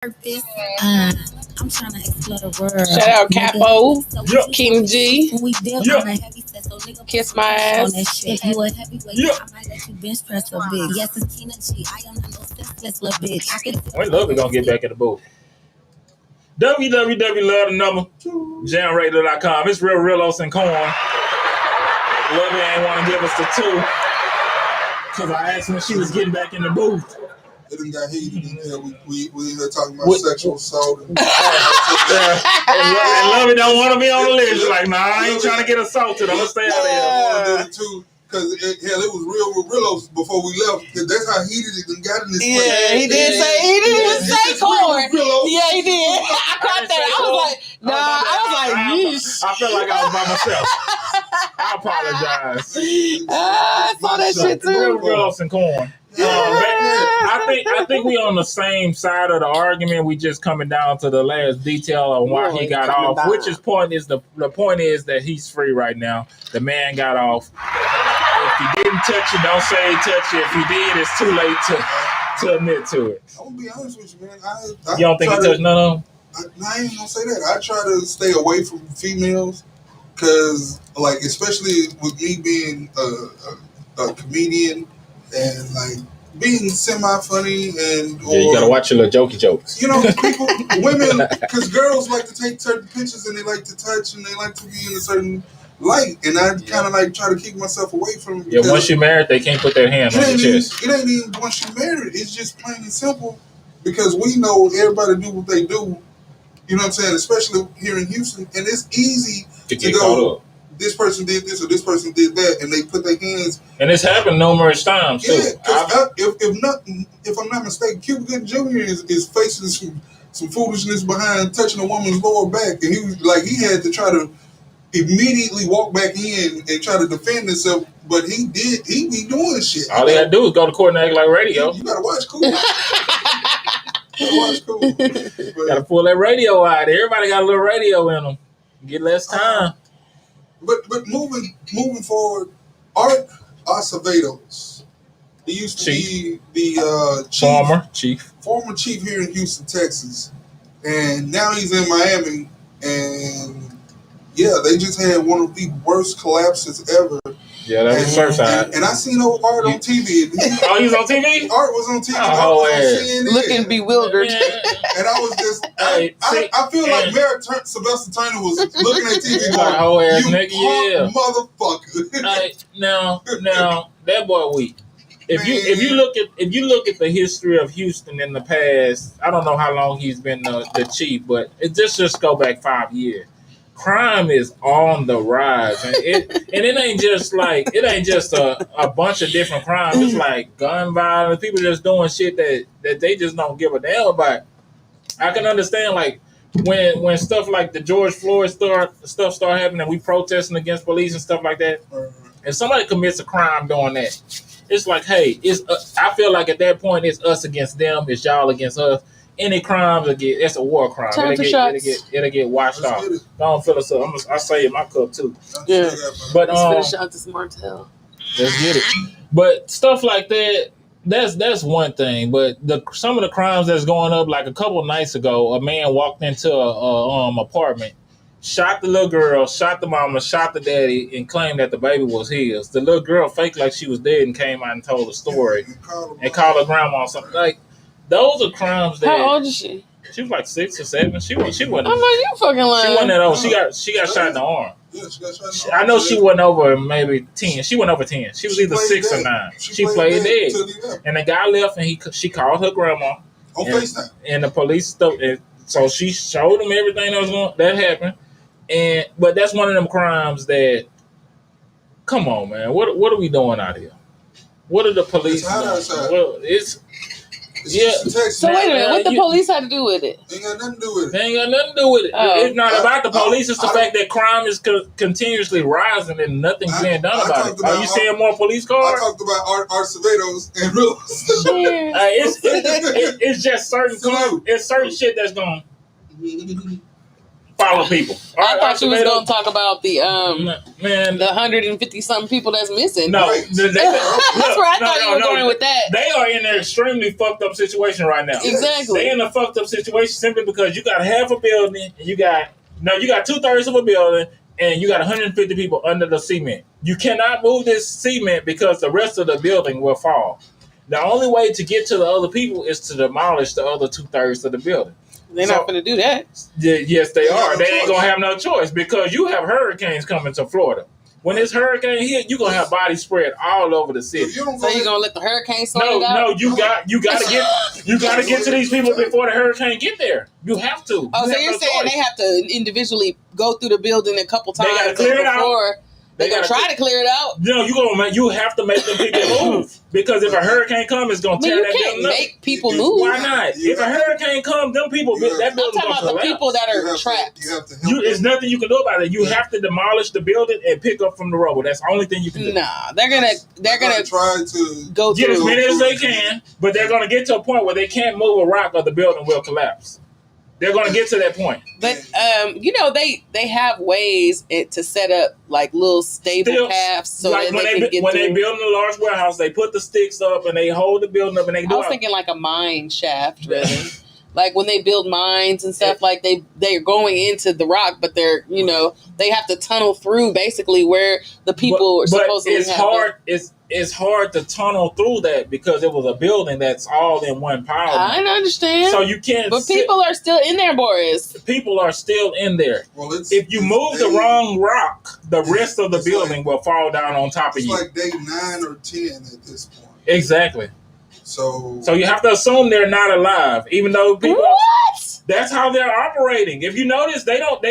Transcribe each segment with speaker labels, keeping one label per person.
Speaker 1: purpose. I'm trying to explore the world.
Speaker 2: Shout out Capo, King G,
Speaker 1: We deal on a heavy set, so nigga
Speaker 2: Kiss my
Speaker 1: on that
Speaker 2: ass.
Speaker 1: shit. You a heavyweight, I might let you bench press a bit. Yes, it's Tina G. I am not no senseless little bitch. I can
Speaker 3: We love it. Gonna get back in the booth. www love the number jamradio.com. It's Rillos Corn. Love it ain't want to give us the two because I asked when she was getting back in the booth.
Speaker 4: It done got heated in there. We in here talking about sexual assault. And
Speaker 3: Love it don't want to be on the list. Like, nah, I ain't trying to get assaulted. I'm gonna stay out of here.
Speaker 4: I did it too. Because it was real with Rillos before we left. Cause that's how heated it done got in this place.
Speaker 2: Yeah, he didn't say corn. Yeah, he did. I caught that. I was like, nah, I was like, yeesh.
Speaker 3: I felt like I was by myself. I apologize.
Speaker 2: I saw that shit too.
Speaker 3: Rillos Corn. I think we on the same side of the argument. We just coming down to the last detail on why he got off.
Speaker 2: down.
Speaker 3: Which is point is the point is that he's free right now. The man got off. If he didn't touch you, don't say he touched you. If he did, it's too late to admit to it.
Speaker 4: I'm gonna be honest with you, man.
Speaker 3: You don't think he touched none of them?
Speaker 4: I ain't gonna say that. I try to stay away from females because, like, especially with me being a comedian and like being semi-funny and
Speaker 3: You gotta watch your little jokey jokes.
Speaker 4: You know, women, because girls like to take certain pictures and they like to touch and they like to be in a certain light, and I kind of like try to keep myself away from.
Speaker 3: Yeah, once you're married, they can't put their hand on your chest.
Speaker 4: It ain't even once you're married. It's just plain and simple because we know everybody do what they do. You know what I'm saying? Especially here in Houston, and it's easy to go. This person did this or this person did that, and they put their hands.
Speaker 3: And it's happened numerous times too.
Speaker 4: Yeah, if I'm not mistaken, Cuba Gooding Jr. is facing some foolishness behind touching a woman's lower back, and he had to try to immediately walk back in and try to defend himself, but he be doing shit.
Speaker 3: All they gotta do is go to court and act like radio.
Speaker 4: You gotta watch cool.
Speaker 3: Gotta pull that radio out. Everybody got a little radio in them. Get less time.
Speaker 4: But moving forward, Art Acevedos. He used to be the former chief here in Houston, Texas, and now he's in Miami. And yeah, they just had one of the worst collapses ever.
Speaker 3: Yeah, that was the first time.
Speaker 4: And I seen Art on TV.
Speaker 3: He was on TV?
Speaker 4: Art was on TV.
Speaker 2: Looking bewildered.
Speaker 4: And I was just, I feel like Mayor Sylvester Turner was looking at TV going, you motherfucker.
Speaker 3: Now, that boy weak. If you look at the history of Houston in the past, I don't know how long he's been the chief, but it just go back 5 years. Crime is on the rise, and it ain't just a bunch of different crimes. It's like gun violence, people just doing shit that they just don't give a damn about. I can understand like when stuff like the George Floyd start happening, we protesting against police and stuff like that. If somebody commits a crime doing that, it's like, hey, I feel like at that point it's us against them, it's y'all against us. Any crimes it's a war crime. It'll get washed off. Don't fill us up. I say in my cup too.
Speaker 2: Yeah.
Speaker 3: But
Speaker 2: let's finish out this Martell.
Speaker 3: Let's get it. But stuff like that, that's one thing. But some of the crimes that's going up, like a couple nights ago, a man walked into a apartment, shot the little girl, shot the mama, shot the daddy, and claimed that the baby was his. The little girl faked like she was dead and came out and told the story and called her grandma or something. Like, those are crimes that.
Speaker 2: How old is she?
Speaker 3: She was like 6 or 7. She wasn't.
Speaker 2: I'm like, you fucking lying.
Speaker 3: She wasn't that old. She got shot in the arm.
Speaker 4: Yeah, she got shot in the arm.
Speaker 3: I know she wasn't over maybe 10. She wasn't over 10. She was either 6 or 9. She played dead. And the guy left, and she called her grandma
Speaker 4: on FaceTime.
Speaker 3: And the police so she showed him everything that happened. But that's one of them crimes that. Come on, man. What are we doing out here? What are the police doing? Well, it's. Yeah.
Speaker 2: So wait a minute, what the police had to do with it?
Speaker 4: Ain't got nothing to do with it.
Speaker 3: They ain't got nothing to do with it. It's not about the police. It's the fact that crime is continuously rising and nothing's being done about it. Are you seeing more police cars?
Speaker 4: I talked about Art Acevedos and Rillos.
Speaker 3: It's just certain cars. It's certain shit that's going. follow people.
Speaker 2: I thought you was going to talk about the 150 something people that's missing.
Speaker 3: No,
Speaker 2: that's where I thought you were going with that.
Speaker 3: They are in an extremely fucked up situation right now.
Speaker 2: Exactly.
Speaker 3: They in a fucked up situation simply because you got half a building and you got 2/3 of a building and you got 150 people under the cement. You cannot move this cement because the rest of the building will fall. The only way to get to the other people is to demolish the other 2/3 of the building.
Speaker 2: They're not going to do that.
Speaker 3: Yes, they are. They ain't going to have no choice because you have hurricanes coming to Florida. When this hurricane hit, you're going to have bodies spread all over the city.
Speaker 2: So you're going to let the hurricane sort it out?
Speaker 3: No, you got to get to these people before the hurricane get there. You have to.
Speaker 2: Oh, so you're saying they have to individually go through the building a couple times
Speaker 3: they gotta clear it out.
Speaker 2: They're going to try to clear it out?
Speaker 3: No, you have to make them people move. Because if a hurricane comes, it's going to tear that building up.
Speaker 2: You can't make people move.
Speaker 3: Why not? If a hurricane comes, them people, that building's going to collapse. I'm talking about the people
Speaker 2: that are trapped.
Speaker 3: There's nothing you can do about it. You have to demolish the building and pick up from the rubble. That's the only thing you can do.
Speaker 2: Nah, they're gonna
Speaker 4: try to
Speaker 2: go
Speaker 3: get as many as they can, but they're going to get to a point where they can't move a rock or the building will collapse. They're going to get to that point.
Speaker 2: But, they have ways to set up, like, little stable paths so
Speaker 3: like
Speaker 2: that
Speaker 3: when
Speaker 2: they can get
Speaker 3: when
Speaker 2: through.
Speaker 3: they build a large warehouse, they put the sticks up and they hold the building up and they do
Speaker 2: I was thinking like a mine shaft, rather. Like when they build mines and stuff, like they're going into the rock, but they're, they have to tunnel through basically where the people are supposedly
Speaker 3: it's hard. It's hard to tunnel through that because it was a building that's all in one pile.
Speaker 2: I understand.
Speaker 3: So you can't.
Speaker 2: But people are still in there, Boris.
Speaker 3: People are still in there.
Speaker 4: Well,
Speaker 3: if you move the wrong rock, the rest of the building will fall down on top of you.
Speaker 4: It's like day 9 or 10 at this point.
Speaker 3: Exactly.
Speaker 4: So
Speaker 3: you have to assume they're not alive, even though people.
Speaker 2: What?
Speaker 3: That's how they're operating. If you notice, they don't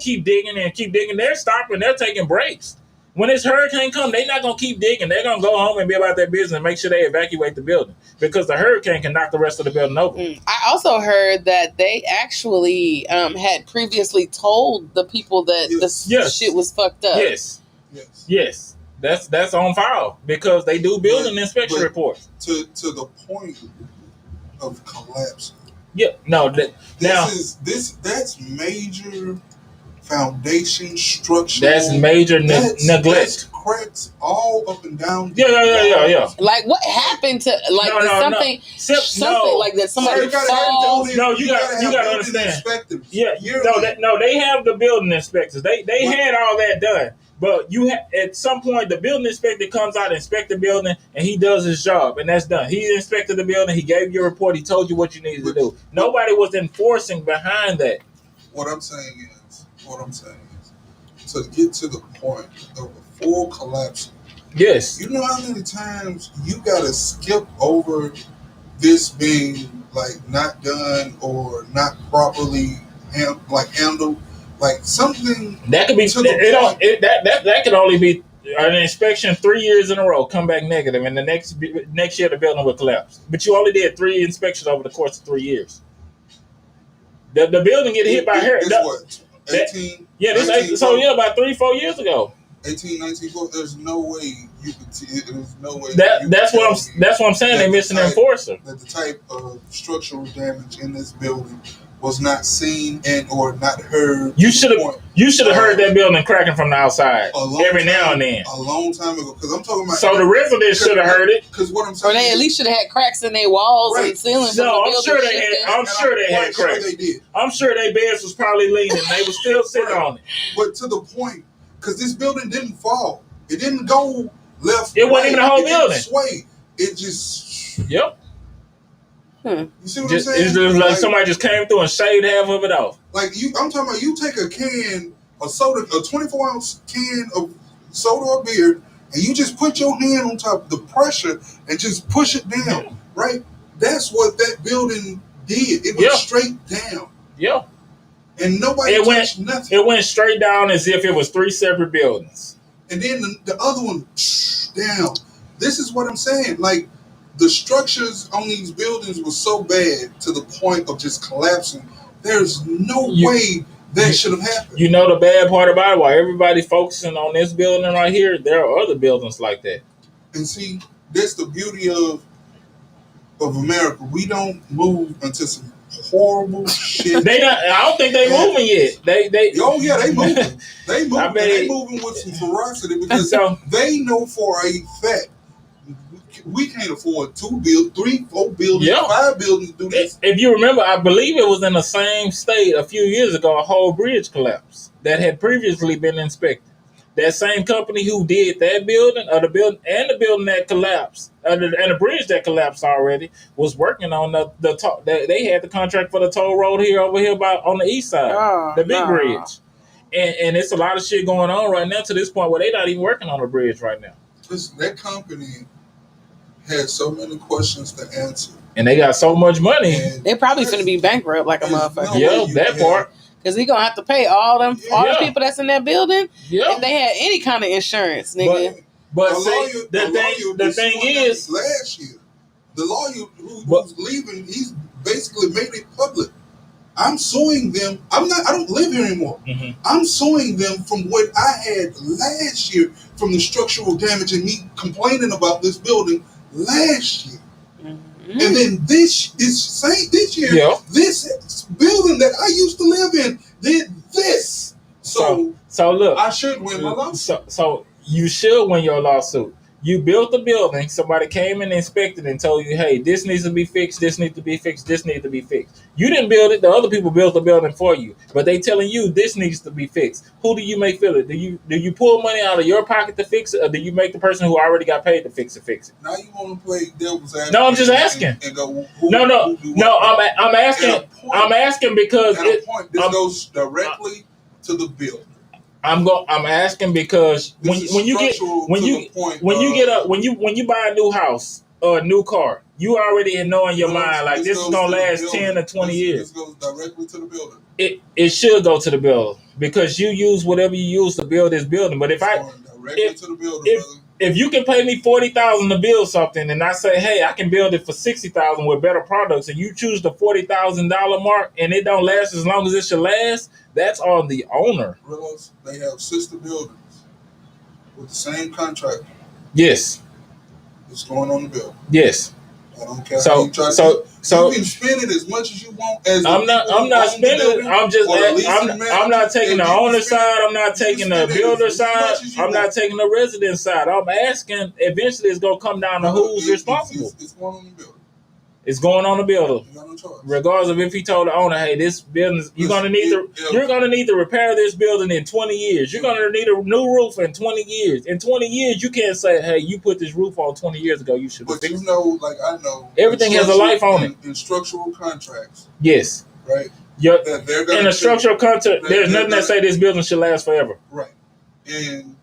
Speaker 3: keep digging and keep digging. They're stopping. They're taking breaks. When this hurricane comes, they're not going to keep digging. They're going to go home and be about their business and make sure they evacuate the building because the hurricane can knock the rest of the building over.
Speaker 2: I also heard that they actually had previously told the people that shit was fucked up.
Speaker 3: Yes. That's on file because they do building inspection reports.
Speaker 4: To the point of collapse.
Speaker 3: Yeah, no.
Speaker 4: That's major foundation structure.
Speaker 3: That's major neglect.
Speaker 4: That's cracks all up and down.
Speaker 3: Yeah.
Speaker 2: Like what happened to something like that? Somebody falls.
Speaker 3: No, you got to understand. They have the building inspectors. They had all that done. But at some point, the building inspector comes out and inspect the building, and he does his job, and that's done. He inspected the building. He gave you a report. He told you what you needed to do. Nobody was enforcing behind that.
Speaker 4: What I'm saying is, to get to the point of a full collapse.
Speaker 3: Yes.
Speaker 4: You know how many times you got to skip over this being like not done or not properly handled? Like something
Speaker 3: that could be that could only be an inspection 3 years in a row, come back negative, and the next year the building will collapse. But you only did 3 inspections over the course of 3 years. The building get hit by hurricane.
Speaker 4: What? 18?
Speaker 3: Yeah, about 3-4 years ago.
Speaker 4: 18, 19, there's no way you could see it. There's no way.
Speaker 3: That's what I'm saying. They're missing an enforcer.
Speaker 4: That the type of structural damage in this building was not seen and or not heard. You should have
Speaker 3: heard that building cracking from the outside every now and then.
Speaker 4: A long time ago, because I'm talking about.
Speaker 3: So the residents should have heard it.
Speaker 4: Because what I'm saying,
Speaker 2: or they at least should have had cracks in their walls and ceilings.
Speaker 3: No, I'm sure they had cracks.
Speaker 4: They did.
Speaker 3: I'm sure their beds was probably leaning. They were still sitting on it.
Speaker 4: But to the point, because this building didn't fall, it didn't go left.
Speaker 3: It wasn't even the whole building.
Speaker 4: Sway. It just.
Speaker 3: Yep.
Speaker 4: You see what I'm saying?
Speaker 3: It's just like somebody just came through and shaved half of it off.
Speaker 4: I'm talking about you take a can of soda, a 24-ounce can of soda or beer, and you just put your hand on top of the pressure and just push it down, right? That's what that building did. It went straight down.
Speaker 3: Yeah.
Speaker 4: And nobody touched nothing.
Speaker 3: It went straight down as if it was 3 separate buildings.
Speaker 4: And then the other one down. This is what I'm saying. Like, the structures on these buildings were so bad to the point of just collapsing. There's no way that should have happened. You
Speaker 3: know the bad part about it? While everybody focusing on this building right here, there are other buildings like that.
Speaker 4: And see, that's the beauty of America. We don't move until some horrible shit.
Speaker 3: I don't think they moving yet. They.
Speaker 4: Oh yeah, they moving. They moving. They moving with some ferocity because they know for a fact we can't afford 2 build, 3, 4 buildings, 5 buildings to do this.
Speaker 3: If you remember, I believe it was in the same state a few years ago. A whole bridge collapsed that had previously been inspected. That same company who did that building, or the building that collapsed, and the bridge that collapsed already, was working on they had the contract for the toll road over here on the east side, the big bridge, and it's a lot of shit going on right now to this point where they're not even working on the bridge right now.
Speaker 4: Listen, that company had so many questions to answer,
Speaker 3: and they got so much money.
Speaker 2: They're probably going to be bankrupt like a motherfucker.
Speaker 3: That part.
Speaker 2: Because he gonna have to pay all the people that's in that building if they had any kind of insurance, nigga.
Speaker 3: But the thing is,
Speaker 4: last year, the lawyer who's leaving, he's basically made it public. I'm suing them. I don't live here anymore. Mm-hmm. I'm suing them from what I had last year from the structural damage and me complaining about this building last year. Mm-hmm. And then this year, this building that I used to live in did this. So
Speaker 3: look,
Speaker 4: I should win my lawsuit.
Speaker 3: So you should win your lawsuit. You built a building, somebody came and inspected and told you, hey, this needs to be fixed, this needs to be fixed, this needs to be fixed. You didn't build it, the other people built the building for you. But they telling you this needs to be fixed. Who do you make feel it? Do you pull money out of your pocket to fix it, or do you make the person who already got paid to fix it?
Speaker 4: Now you want to play devil's advocate?
Speaker 3: No, I'm just asking.
Speaker 4: And go,
Speaker 3: I'm asking because
Speaker 4: this goes directly to the builder.
Speaker 3: I'm asking because when you buy a new house or a new car, you already know in your mind like this is gonna last 10 or 20 years.
Speaker 4: This goes directly to the builder.
Speaker 3: It should go to the builder because you use whatever you use to build this building. But if you can pay me $40,000 to build something, and I say, hey, I can build it for $60,000 with better products, and you choose the $40,000 mark, and it don't last as long as it should last, that's on the owner.
Speaker 4: Rillos, they have sister buildings with the same contractor.
Speaker 3: Yes.
Speaker 4: It's going on the bill.
Speaker 3: Yes.
Speaker 4: I don't care. So you can spend it as much as you want. I'm
Speaker 3: not spending it. I'm not taking the owner side. I'm not taking the builder side. I'm not taking the resident side. I'm asking. Eventually, it's gonna come down to who's responsible.
Speaker 4: It's going on the builder.
Speaker 3: It's going on the builder.
Speaker 4: You got no choice.
Speaker 3: Regardless of if he told the owner, "Hey, this building, you're gonna need to repair this building in 20 years. You're gonna need a new roof in 20 years. In 20 years, you can't say, "Hey, you put this roof on 20 years ago. You should."
Speaker 4: But you know, like I know,
Speaker 3: everything has a life on it.
Speaker 4: In structural contracts,
Speaker 3: yes,
Speaker 4: right.
Speaker 3: In a structural contract, there's nothing that say this building should last forever.
Speaker 4: Right, and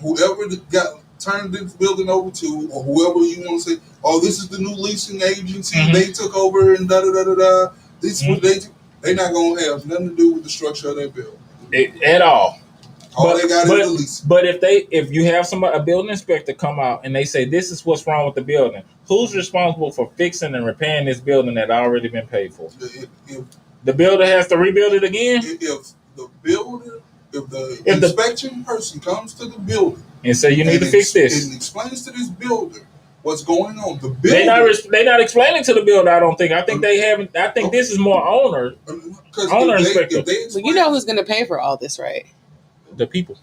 Speaker 4: whoever got turned this building over to, or whoever you want to say, oh, this is the new leasing agency, they took over and da-da-da-da-da. This is what they're not going to have nothing to do with the structure of their building.
Speaker 3: At all.
Speaker 4: All they got is the lease.
Speaker 3: But if you have a building inspector come out and they say, this is what's wrong with the building, who's responsible for fixing and repairing this building that already been paid for? The builder has to rebuild it again?
Speaker 4: If the inspection person comes to the building and
Speaker 3: say you need to fix this
Speaker 4: and explains to this builder what's going on, the builder
Speaker 3: they're not explaining to the builder. I don't think. I think they haven't. I think this is more owner inspector.
Speaker 2: Well, you know who's going to pay for all this, right?
Speaker 3: The people.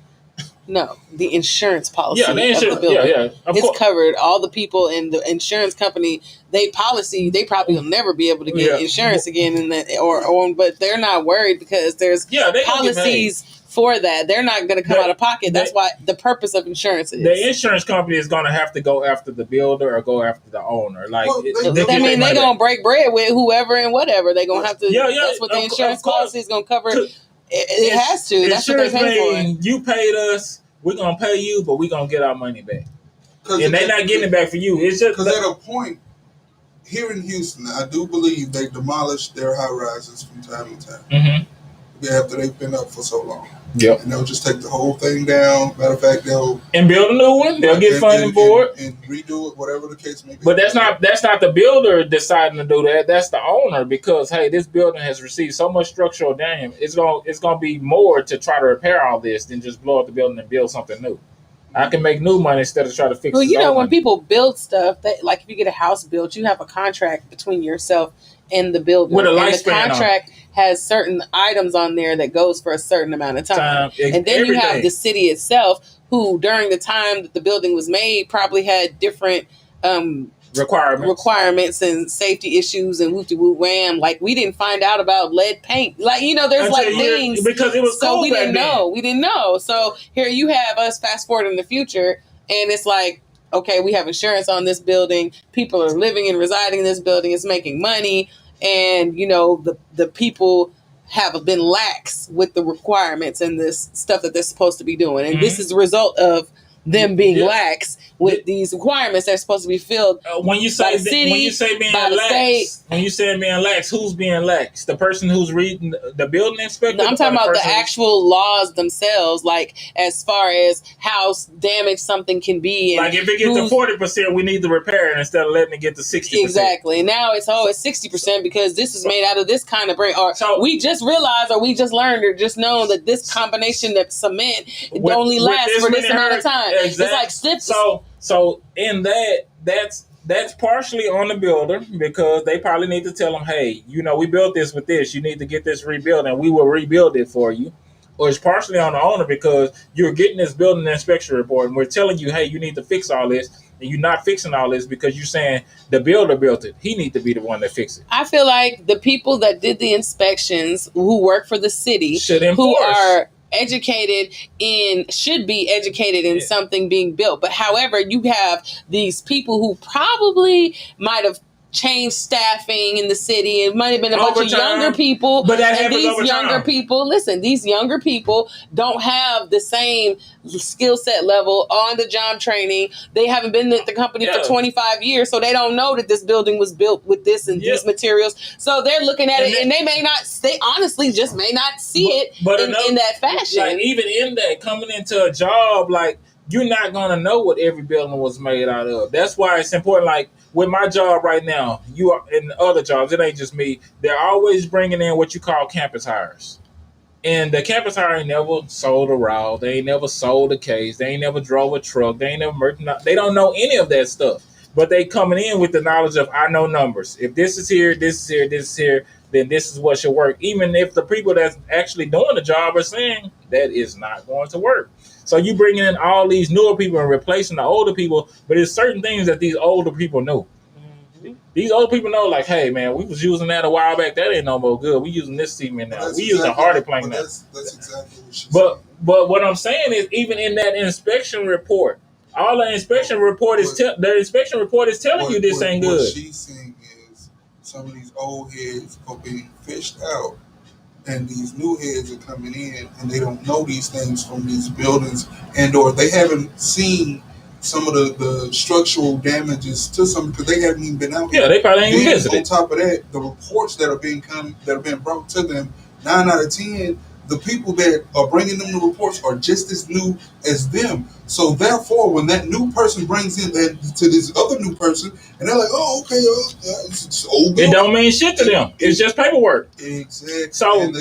Speaker 2: No, the insurance policy.
Speaker 3: Yeah, the insurance.
Speaker 2: Of the building.
Speaker 3: It's
Speaker 2: covered. All the people in the insurance company, they probably will never be able to get insurance again. But they're not worried because there's policies for that. They're not going to come out of pocket. That's why the purpose of insurance is.
Speaker 3: The insurance company is going to have to go after the builder or go after the owner. Like,
Speaker 2: they're going to break bread with whoever and whatever. They're going to have to. That's what the insurance policy is going to cover. It has to. That's what they're paying for.
Speaker 3: You paid us. We're going to pay you, but we're going to get our money back. And they're not getting it back for you. It's just
Speaker 4: because at a point here in Houston, I do believe they demolished their high rises from time to time. Mm-hmm. After they've been up for so long.
Speaker 3: Yep.
Speaker 4: And they'll just take the whole thing down. Matter of fact, they'll
Speaker 3: build a new one. They'll get funding for it
Speaker 4: and redo it, whatever the case may be.
Speaker 3: But that's not the builder deciding to do that. That's the owner, because hey, this building has received so much structural damage. It's gonna be more to try to repair all this than just blow up the building and build something new. I can make new money instead of trying to fix.
Speaker 2: Well, when people build stuff, like if you get a house built, you have a contract between yourself and the builder.
Speaker 3: With a
Speaker 2: and the
Speaker 3: lifespan
Speaker 2: contract has certain items on there that goes for a certain amount of time. And then you have the city itself, who during the time that the building was made probably had different requirements and safety issues and whoop-de-whoop wham. Like, we didn't find out about lead paint. Like, you know, there's like things
Speaker 3: because it was
Speaker 2: so
Speaker 3: cold
Speaker 2: we didn't know. We didn't know. So here you have us fast forward in the future, and it's like, okay, we have insurance on this building. People are living and residing in this building. It's making money, and you know the people have been lax with the requirements and this stuff that they're supposed to be doing, and this is the result of them being lax with these requirements that are supposed to be filled.
Speaker 3: When you say
Speaker 2: by the city,
Speaker 3: when you say being
Speaker 2: by
Speaker 3: lax, when you say being lax, who's being lax? The person who's reading the building inspector.
Speaker 2: No, I'm talking about the actual laws themselves, like as far as how damaged something can be. And
Speaker 3: like if it gets to 40%, we need to repair it instead of letting it get to 60%.
Speaker 2: Exactly. Now it's 60% because this is made out of this kind of brain. Or we just realized, or we just learned, or just known that this combination of cement only lasts for this amount of time.
Speaker 3: Exactly.
Speaker 2: It's like snips.
Speaker 3: So in that's partially on the builder, because they probably need to tell them, hey, you know, we built this with this. You need to get this rebuilt, and we will rebuild it for you. Or it's partially on the owner, because you're getting this building inspection report, and we're telling you, hey, you need to fix all this, and you're not fixing all this because you're saying the builder built it. He needs to be the one that fixes it.
Speaker 2: I feel like the people that did the inspections, who work for the city,
Speaker 3: should enforce.
Speaker 2: Who are should be educated in something being built. But however, you have these people who probably might have changed staffing in the city. It might have been a bunch of younger people.
Speaker 3: But that happens
Speaker 2: these
Speaker 3: over
Speaker 2: younger
Speaker 3: time.
Speaker 2: people, listen, these younger people don't have the same skill set level on the job training. They haven't been at the company for 25 years, so they don't know that this building was built with this and these materials. So they're looking at it, and they honestly just may not see it in that fashion.
Speaker 3: Like, even in that, coming into a job, like, you're not going to know what every building was made out of. That's why it's important. Like, with my job right now, you are in other jobs, it ain't just me. They're always bringing in what you call campus hires. And the campus hire ain't never sold a route. They ain't never sold a case. They ain't never drove a truck. They ain't never merchandise. They don't know any of that stuff. But they coming in with the knowledge of, I know numbers. If this is here, this is here, this is here, then this is what should work. Even if the people that's actually doing the job are saying that is not going to work. So you bring in all these newer people and replacing the older people, but there's certain things that these older people know. Mm-hmm. These old people know, like, hey, man, we was using that a while back. That ain't no more good. We using this cement now. We using hardy plank now. That's
Speaker 4: exactly what she's
Speaker 3: saying. But what I'm saying is, even in that inspection report, all the inspection report is telling you this ain't good.
Speaker 4: What she's saying is some of these old heads are being fished out, and these new heads are coming in, and they don't know these things from these buildings, and or they haven't seen some of the structural damages to some, because they haven't even been out here.
Speaker 3: Yeah, they probably ain't visited.
Speaker 4: On top of that, the reports that are being brought to them, 9 out of 10, the people that are bringing them the reports are just as new as them. So therefore, when that new person brings in that to this other new person, and they're like, "Oh, okay, it's old."
Speaker 3: It don't mean shit to them. It's just paperwork.
Speaker 4: Exactly.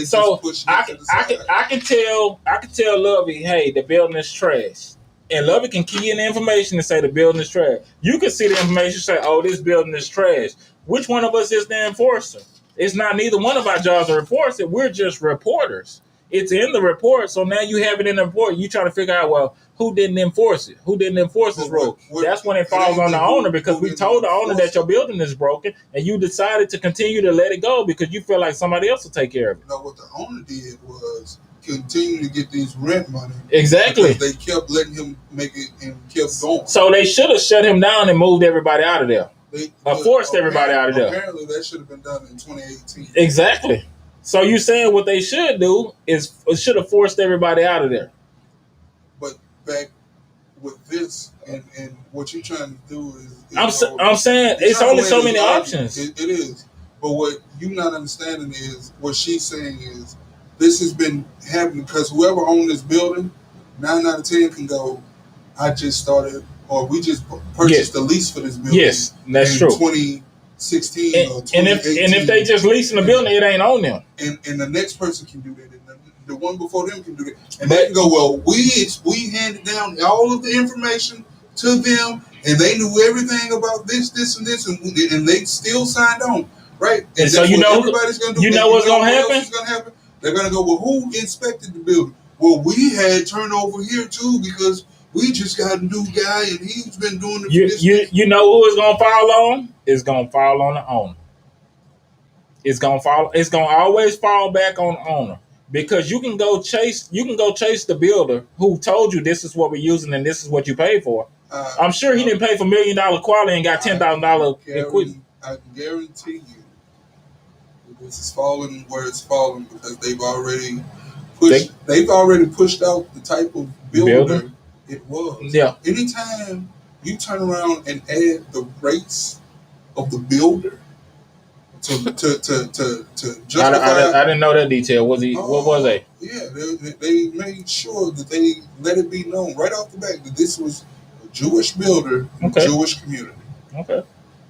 Speaker 3: So I can tell Lovey, hey, the building is trash. And Lovey can key in the information and say the building is trash. You can see the information and say, oh, this building is trash. Which one of us is the enforcer? It's not neither one of our jobs to enforce it. We're just reporters. It's in the report, so now you have it in the report. You try to figure out, well, who didn't enforce it? Who didn't enforce this rule? That's when it falls on the owner, because we told the owner that your building is broken, and you decided to continue to let it go because you feel like somebody else will take care of it.
Speaker 4: No, what the owner did was continue to get these rent money.
Speaker 3: Exactly.
Speaker 4: They kept letting him make it and kept going.
Speaker 3: So they should have shut him down and moved everybody out of there. Forced everybody out of there.
Speaker 4: Apparently that should have been done in 2018.
Speaker 3: Exactly. So you're saying what they should do is should have forced everybody out of there.
Speaker 4: But back with this and what you're trying to do is
Speaker 3: I'm saying it's only so many options.
Speaker 4: It is. But what you're not understanding is what she's saying is this has been happening because whoever owned this building, 9 out of 10 can go, I just started, or we just purchased the lease for this building.
Speaker 3: Yes, that's true.
Speaker 4: 2016 or 2018.
Speaker 3: And if they just leasing the building, it ain't on them.
Speaker 4: And the next person can do that. And the one before them can do that. And they can go, well, we handed down all of the information to them, and they knew everything about this, and this, and they still signed on. Right.
Speaker 3: And so
Speaker 4: everybody's going to do.
Speaker 3: You know what's going to happen?
Speaker 4: What's going to happen? They're going to go, well, who inspected the building? Well, we had turnover here too because we just got a new guy and he's been doing it.
Speaker 3: You know who it's going to fall on? It's going to fall on the owner. It's going to always fall back on the owner. Because you can go chase the builder who told you this is what we're using and this is what you paid for. I'm sure he didn't pay for $1 million quality and got $10,000 equipment.
Speaker 4: I can guarantee you this is falling where it's falling because they've already pushed out the type of builder it was.
Speaker 3: Yeah.
Speaker 4: Anytime you turn around and add the rates of the builder to justify.
Speaker 3: I didn't know that detail. What was they?
Speaker 4: Yeah, they made sure that they let it be known right off the bat that this was a Jewish builder in a Jewish community.
Speaker 3: Okay.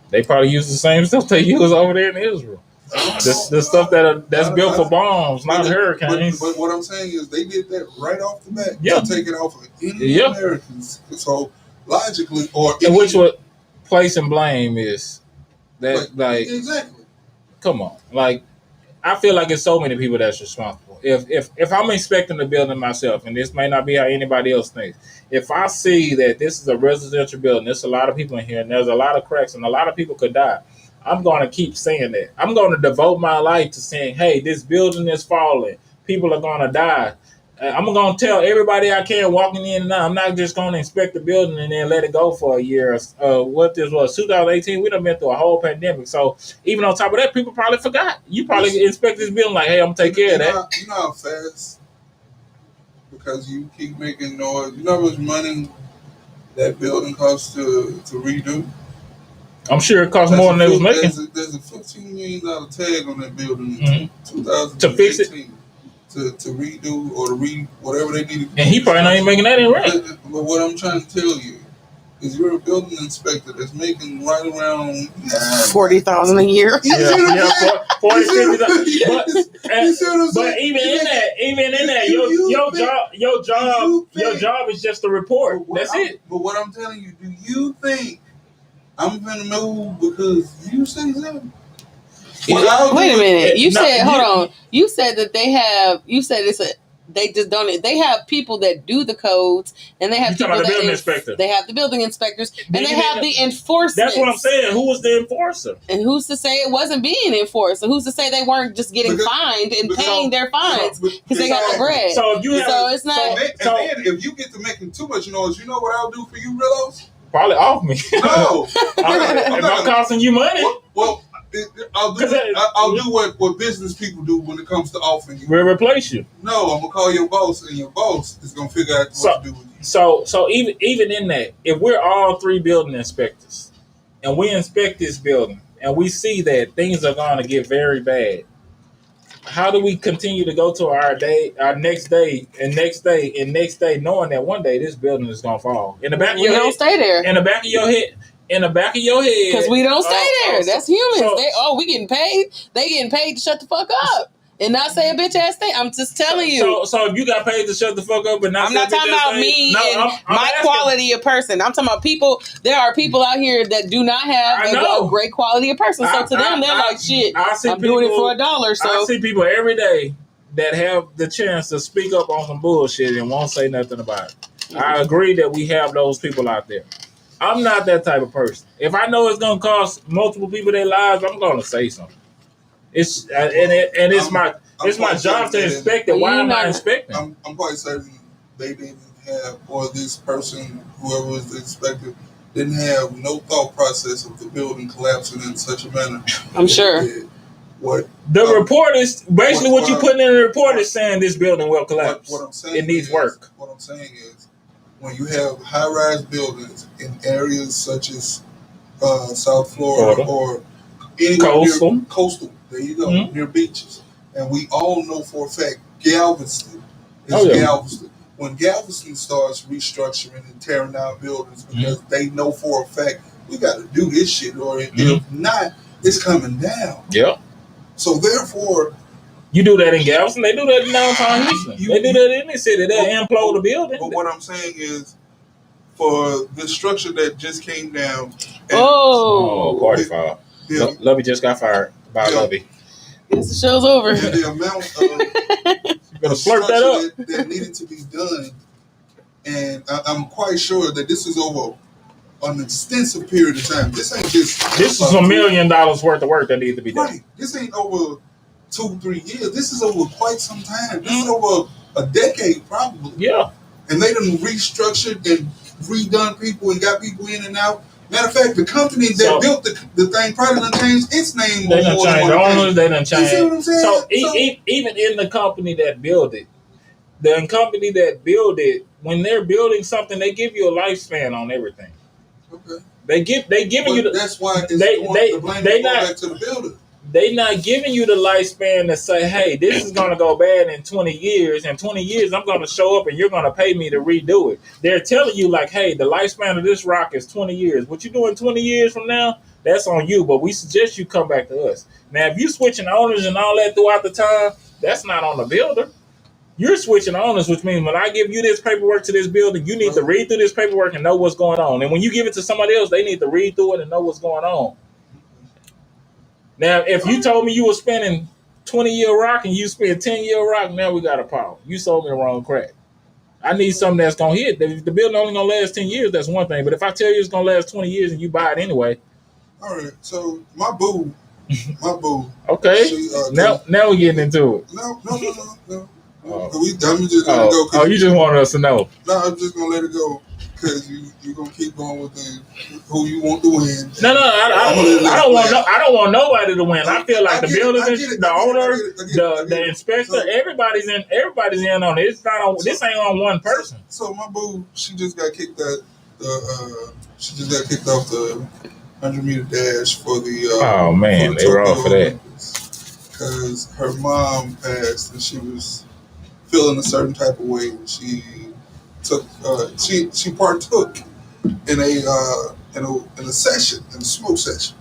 Speaker 3: They probably use the same stuff they use over there in Israel. The stuff that's built for bombs, not hurricanes.
Speaker 4: But what I'm saying is they did that right off the bat to take it off of any Americans. So logically,
Speaker 3: and which what place and blame is that
Speaker 4: exactly.
Speaker 3: Come on, I feel like it's so many people that's responsible. If I'm inspecting the building myself, and this may not be how anybody else thinks, if I see that this is a residential building, there's a lot of people in here, and there's a lot of cracks, and a lot of people could die, I'm going to keep saying that. I'm going to devote my life to saying, hey, this building is falling. People are going to die. I'm going to tell everybody I can walking in and out. I'm not just going to inspect the building and then let it go for a year. What this was, 2018, we done been through a whole pandemic. So even on top of that, people probably forgot. You probably inspect this building like, hey, I'm going to take care of that.
Speaker 4: You know how fast? Because you keep making noise. You know how much money that building costs to redo?
Speaker 3: I'm sure it costs more than they was making.
Speaker 4: There's a $15 million tag on that building in 2018.
Speaker 3: To fix it?
Speaker 4: To redo or to whatever they need to do.
Speaker 3: And he probably not even making that in rent.
Speaker 4: But what I'm trying to tell you is you're a building inspector that's making right around
Speaker 2: $40,000 a year.
Speaker 3: Yeah, 40, 50. But even in that, your job is just to report. That's it.
Speaker 4: But what I'm telling you, do you think I'm gonna move because you say something?
Speaker 2: Wait a minute. You said, hold on. You said that they just don't. They have people that do the codes, and they have people
Speaker 3: the building inspector.
Speaker 2: They have the building inspectors, and they have the enforcement.
Speaker 3: That's what I'm saying. Who was the enforcer?
Speaker 2: And who's to say it wasn't being enforced? And who's to say they weren't just getting fined and paying their fines because they got the bread?
Speaker 3: So if you have,
Speaker 2: it's not.
Speaker 4: Then if you get to making too much noise, you know what I'll do for you, Rillos?
Speaker 3: Probably off me.
Speaker 4: No,
Speaker 3: if I'm costing you money.
Speaker 4: Well, I'll do what business people do when it comes to offering you.
Speaker 3: We'll replace you.
Speaker 4: No, I'm gonna call your boss, and your boss is gonna figure out what to do with you.
Speaker 3: So even in that, if we're all three building inspectors, and we inspect this building, and we see that things are going to get very bad, how do we continue to go to our next day, knowing that one day this building is gonna fall? In the back of your head,
Speaker 2: don't stay there.
Speaker 3: In the back of your head. Because
Speaker 2: we don't stay there. That's humans. We getting paid. They getting paid to shut the fuck up and not say a bitch ass thing. I'm just telling you.
Speaker 3: So if you got paid to shut the fuck up, but
Speaker 2: I'm not talking about me and my quality of person. I'm talking about people. There are people out here that do not have a great quality of person. So to them, they're like, shit. I'm doing it for $1. So
Speaker 3: I see people every day that have the chance to speak up on some bullshit and won't say nothing about it. I agree that we have those people out there. I'm not that type of person. If I know it's gonna cost multiple people their lives, I'm gonna say something. It's my job to inspect it. Why am I inspecting?
Speaker 4: I'm quite certain they didn't have, or this person, whoever was the inspector, didn't have no thought process of the building collapsing in such a manner.
Speaker 2: I'm sure.
Speaker 3: The report is basically what you put in the report is saying this building will collapse.
Speaker 4: What I'm saying
Speaker 3: it needs work.
Speaker 4: What I'm saying is, when you have high-rise buildings in areas such as South Florida or anywhere coastal, there you go, near beaches, and we all know for a fact Galveston is Galveston. When Galveston starts restructuring and tearing down buildings because they know for a fact we got to do this shit, or if not, it's coming down.
Speaker 3: Yeah.
Speaker 4: So therefore,
Speaker 3: you do that in Galveston. They do that in downtown Houston. They do that in the city. They implode the building.
Speaker 4: But what I'm saying is, for the structure that just came down.
Speaker 3: Party foul. Lovey just got fired. Bye, Lovey.
Speaker 2: Guess the show's over.
Speaker 4: And the amount of
Speaker 3: you better slurp that up.
Speaker 4: That needed to be done, and I'm quite sure that this is over an extensive period of time. This ain't just.
Speaker 3: This is $1 million worth of work that needs to be done.
Speaker 4: Right. This ain't over 2-3 years. This is over quite some time. This is over a decade, probably.
Speaker 3: Yeah.
Speaker 4: And they done restructured and redone people and got people in and out. Matter of fact, the company that built the thing probably done changed its name.
Speaker 3: They done changed the owners. They done changed.
Speaker 4: You see what I'm saying?
Speaker 3: So even in the company that built it, when they're building something, they give you a lifespan on everything.
Speaker 4: Okay.
Speaker 3: They giving you the.
Speaker 4: That's why they not back to the builder.
Speaker 3: They not giving you the lifespan to say, hey, this is going to go bad in 20 years. In 20 years, I'm going to show up and you're going to pay me to redo it. They're telling you like, hey, the lifespan of this rock is 20 years. What you doing 20 years from now, that's on you. But we suggest you come back to us. Now, if you're switching owners and all that throughout the time, that's not on the builder. You're switching owners, which means when I give you this paperwork to this building, you need to read through this paperwork and know what's going on. And when you give it to somebody else, they need to read through it and know what's going on. Now, if you told me you were spending 20-year rock and you spent 10-year rock, now we got a problem. You sold me the wrong crack. I need something that's going to hit. If the building only going to last 10 years, that's one thing. But if I tell you it's going to last 20 years and you buy it anyway.
Speaker 4: All right. So my boo.
Speaker 3: Okay. Now we're getting into it.
Speaker 4: No.
Speaker 3: Oh.
Speaker 4: I'm just gonna go.
Speaker 3: Oh, you just wanted us to know.
Speaker 4: No, I'm just going to let it go. Because you're gonna keep going with who you want to win.
Speaker 3: No, I don't want nobody to win. I feel like the builders, the owner, the inspector, everybody's in on it. It's not on. This ain't on one person.
Speaker 4: So my boo, she just got kicked out. She just got kicked off the 100-meter dash for the.
Speaker 3: Oh man, they were off for that.
Speaker 4: Because her mom passed and she was feeling a certain type of way. She partook in a session, in a smoke session,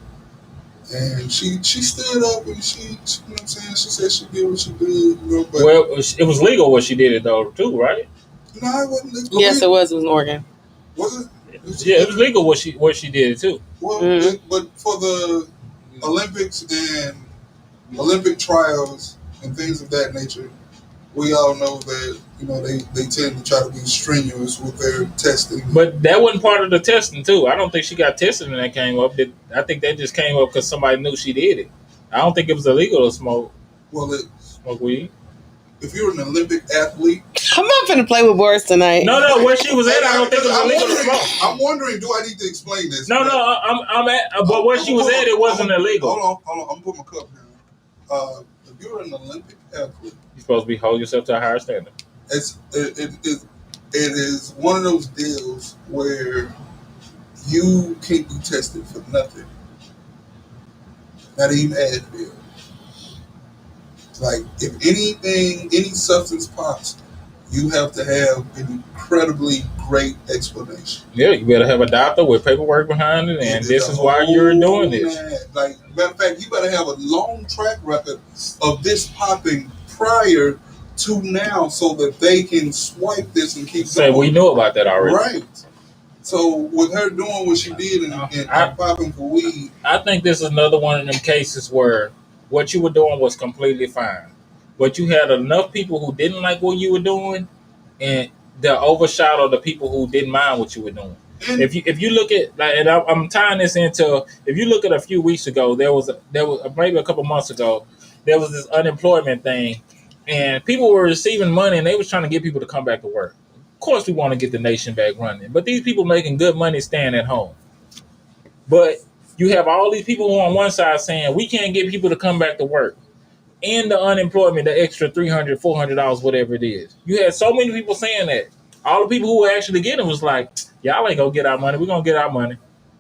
Speaker 4: and she stood up and she you know what I'm saying, she said she did what she did, but
Speaker 3: it was legal what she did it though too, right?
Speaker 4: No, it wasn't legal.
Speaker 2: Yes, it was in Oregon.
Speaker 4: Was it?
Speaker 3: Yeah, it was legal what she did it too.
Speaker 4: Well, but for the Olympics and Olympic trials and things of that nature, we all know that, they tend to try to be strenuous with their testing.
Speaker 3: But that wasn't part of the testing, too. I don't think she got tested and that came up. I think that just came up because somebody knew she did it. I don't think it was illegal to smoke. Smoke weed.
Speaker 4: If you're an Olympic athlete,
Speaker 2: I'm not going to play with words tonight.
Speaker 3: No, where she was at, I don't think it was illegal to smoke.
Speaker 4: I'm wondering, do I need to explain this?
Speaker 3: No, but where she was at, it wasn't illegal.
Speaker 4: Hold on. I'm putting my cup down. If you're an Olympic athlete,
Speaker 3: you're supposed to hold yourself to a higher standard.
Speaker 4: It is one of those deals where you can't be tested for nothing. Not even Advil. Like, if any substance pops, you have to have an incredibly great explanation.
Speaker 3: Yeah, you better have a doctor with paperwork behind it, and this is why you're doing this.
Speaker 4: Like, matter of fact, you better have a long track record of this popping prior to now, so that they can swipe this and keep going.
Speaker 3: We knew about that already.
Speaker 4: Right. So with her doing what she did and popping for weed,
Speaker 3: I think this is another one of them cases where what you were doing was completely fine, but you had enough people who didn't like what you were doing, and they overshadowed the people who didn't mind what you were doing. If you look at, and I'm tying this into, if you look at a few weeks ago, there was maybe a couple months ago, there was this unemployment thing. And people were receiving money, and they was trying to get people to come back to work. Of course, we want to get the nation back running. But these people making good money staying at home. But you have all these people who on one side saying, we can't get people to come back to work. And the unemployment, the extra $300, $400, whatever it is. You had so many people saying that. All the people who were actually getting was like, y'all ain't going to get our money. We're going to get our money.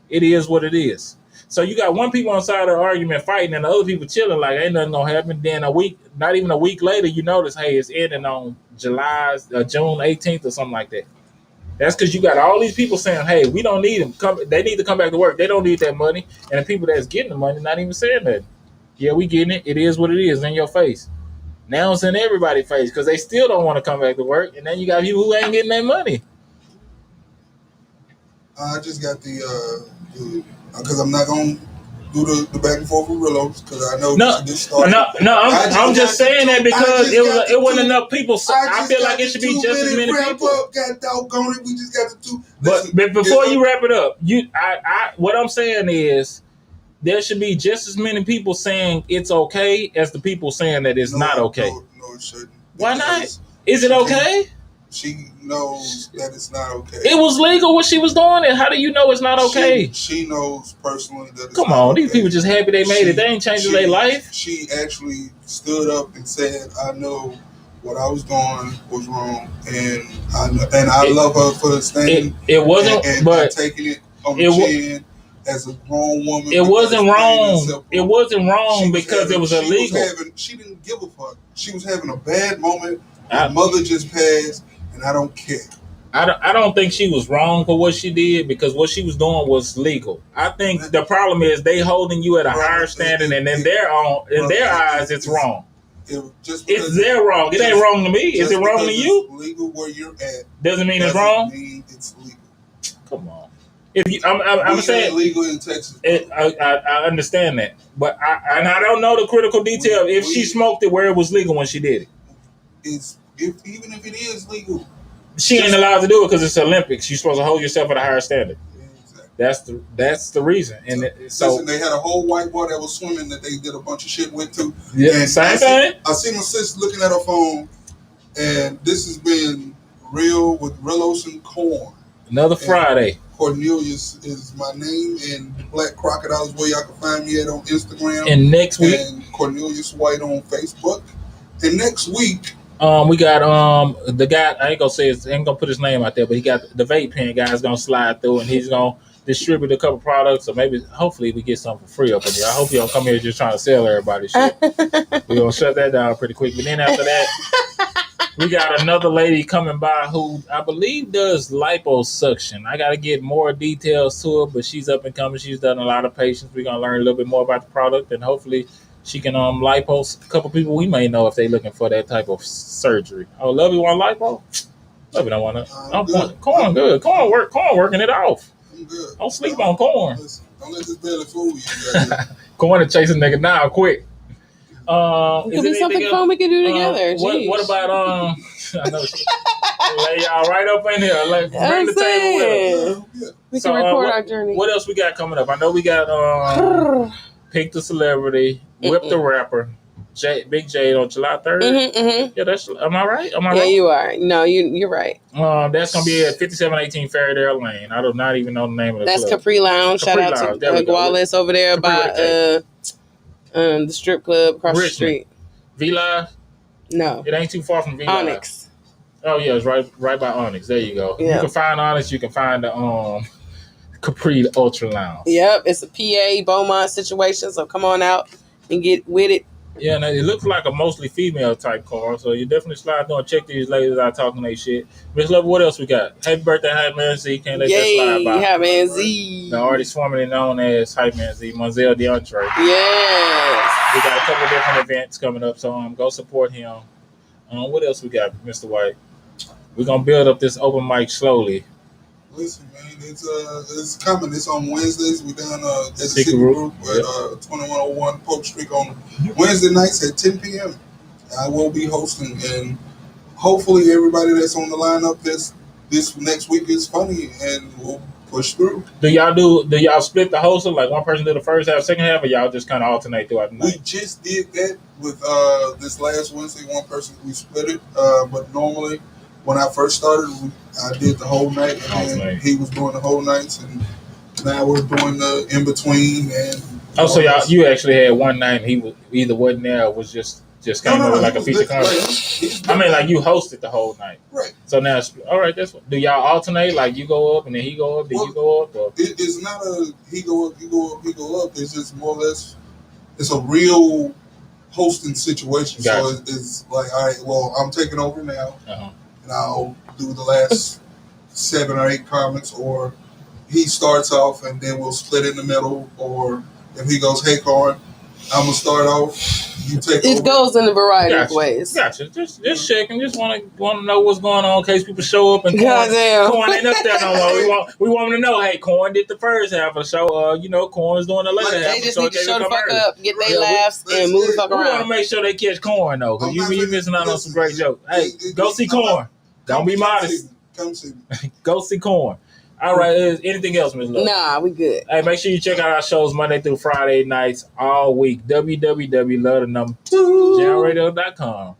Speaker 3: It is what it is. So you got one people on the side of the argument fighting, and the other people chilling like ain't nothing gonna happen. Then not even a week later, you notice, hey, it's ending on June 18th or something like that. That's because you got all these people saying, hey, we don't need them. They need to come back to work. They don't need that money. And the people that's getting the money not even saying that. Yeah, we getting it. It is what it is in your face. Now it's in everybody's face because they still don't want to come back to work. And then you got people who ain't getting that money.
Speaker 4: I just got the because I'm not going to do the back and forth with Rillos because I know
Speaker 3: no,
Speaker 4: this started.
Speaker 3: I'm just saying that because it wasn't enough people. So I feel like it should be just as many people.
Speaker 4: God doggone it, we just got the two.
Speaker 3: But before you wrap it up, what I'm saying is there should be just as many people saying it's okay as the people saying that it's not okay.
Speaker 4: No, it shouldn't.
Speaker 3: Why not? Is it okay?
Speaker 4: She knows that it's not okay.
Speaker 3: It was legal when she was doing it. How do you know it's not okay?
Speaker 4: She knows personally that it's
Speaker 3: Come
Speaker 4: not
Speaker 3: on,
Speaker 4: okay.
Speaker 3: These people just happy they made it. They ain't changing their life.
Speaker 4: She actually stood up and said, I know what I was doing was wrong, and I love her for standing.
Speaker 3: It wasn't, but
Speaker 4: taking it on the chin as a grown woman.
Speaker 3: It wasn't wrong. It wasn't wrong because it was illegal.
Speaker 4: She didn't give a fuck. She was having a bad moment. Her mother just passed, and I don't care.
Speaker 3: I don't think she was wrong for what she did because what she was doing was legal. I think the problem is they holding you at a higher standard, and in their eyes, it's wrong. It's their wrong. It ain't wrong to me. Is it wrong to you?
Speaker 4: Legal where you're at
Speaker 3: doesn't mean it's wrong.
Speaker 4: It's legal.
Speaker 3: Come on. If you, I'm saying
Speaker 4: legal in Texas.
Speaker 3: I understand that, but I don't know the critical detail. If she smoked it where it was legal when she did it,
Speaker 4: even if it is legal,
Speaker 3: she ain't allowed to do it because it's Olympics. You're supposed to hold yourself at a higher standard. Exactly. That's the reason. And
Speaker 4: listen, they had a whole white boy that was swimming that they did a bunch of shit with too.
Speaker 3: Yeah, and same thing.
Speaker 4: I see my sister looking at her phone, and this has been real with Rillos and Corn.
Speaker 3: Another Friday.
Speaker 4: Cornelius is my name, and Black Crocodile is where y'all can find me at on Instagram.
Speaker 3: And next week,
Speaker 4: and Cornelius White on Facebook. And next week,
Speaker 3: we got the guy. I ain't gonna put his name out there, but he got the vape pen guy's gonna slide through, and he's gonna distribute a couple products, or maybe hopefully we get something for free up in here. I hope you don't come here just trying to sell everybody shit. We're gonna shut that down pretty quick. But then after that, we got another lady coming by who I believe does liposuction. I gotta get more details to her, but she's up and coming. She's done a lot of patients. We're gonna learn a little bit more about the product, and hopefully she can lipos a couple people we may know if they looking for that type of surgery. Oh, Lovey want lipo? Lovey don't want to. Corn good. Corn working it off.
Speaker 4: I'm good.
Speaker 3: Don't sleep on Corn.
Speaker 4: Listen, don't let this belly fool you.
Speaker 3: Corn to chase a nigga down quick.
Speaker 2: It could be something fun we can do together.
Speaker 3: What about I know lay y'all right up in here. Like bring the table with us.
Speaker 2: We can record our journey.
Speaker 3: What else we got coming up? I know we got Pick the Celebrity, Whip the Rapper, Big Jade on July 3rd. Mm-hmm. Yeah, am I right?
Speaker 2: Yeah, right? You are. No, you're right.
Speaker 3: That's gonna be at 5718 Fairdale Lane. I do not even know the name of the club.
Speaker 2: That's Capri Lounge. Shout out to Wallace over there by the strip club across the street.
Speaker 3: V-Live?
Speaker 2: No.
Speaker 3: It ain't too far from V-Live.
Speaker 2: Onyx.
Speaker 3: Oh yeah, it's right by Onyx. There you go. Yeah. You can find Onyx, you can find the Capri Ultra Lounge.
Speaker 2: Yep, it's a PA Beaumont situation, so come on out and get with it.
Speaker 3: Yeah, and it looks like a mostly female type car, so you definitely slide through and check these ladies out talking their shit. Miss Love, what else we got? Happy birthday, Hype Man Z. Can't let that slide by.
Speaker 2: Hype Man Z.
Speaker 3: The artist formerly known as Hype Man Z, Monzel DeAndre.
Speaker 2: Yes.
Speaker 3: We got a couple different events coming up, so go support him. What else we got, Mr. White? We're gonna build up this open mic slowly.
Speaker 4: Listen, man, it's coming. It's on Wednesdays. We're down at the Secret Group at 2101 Polk Street on Wednesday nights at 10 p.m. I will be hosting, and hopefully everybody that's on the lineup this next week is funny, and we'll push through.
Speaker 3: Do y'all split the host? Like one person do the first half, second half, or y'all just kind of alternate throughout the night?
Speaker 4: We just did that with this last Wednesday. One person, we split it, but normally when I first started, I did the whole night, and then he was doing the whole nights, and now we're doing the in between. And
Speaker 3: so you actually had one night, and he either wasn't there or was just kind of like a feature concert. I mean, like you hosted the whole night,
Speaker 4: right?
Speaker 3: So now, all right. Do y'all alternate? Like you go up and then he go up, then you go up? Or?
Speaker 4: It's not a he go up, you go up, he go up. It's just more or less. It's a real hosting situation. Gotcha. So it's like, all right, well, I'm taking over now. Uh-huh. And I'll do the last 7 or 8 comments, or he starts off and then we'll split in the middle, or if he goes, hey, Corn, I'm gonna start off. You take
Speaker 2: it
Speaker 4: over.
Speaker 2: goes in a variety of ways.
Speaker 3: Gotcha. Just checking. Just want to know what's going on in case people show up and Corn ain't up there no more. We want them to know. Hey, Corn did the first half of the show. Corn's doing the later half.
Speaker 2: They just need to show the fuck up, get their laughs, and move the fuck around.
Speaker 3: We want to make sure they catch Corn though, because you missing out on some great jokes. Hey, go see Corn. Don't be modest.
Speaker 4: Come see me.
Speaker 3: Go see Corn. All right. Anything else, Ms. Love?
Speaker 2: Nah, we good.
Speaker 3: Hey, make sure you check out our shows Monday through Friday nights all week. www.love2jamradio.com.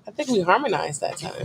Speaker 2: I think we harmonized that time.
Speaker 3: Yeah.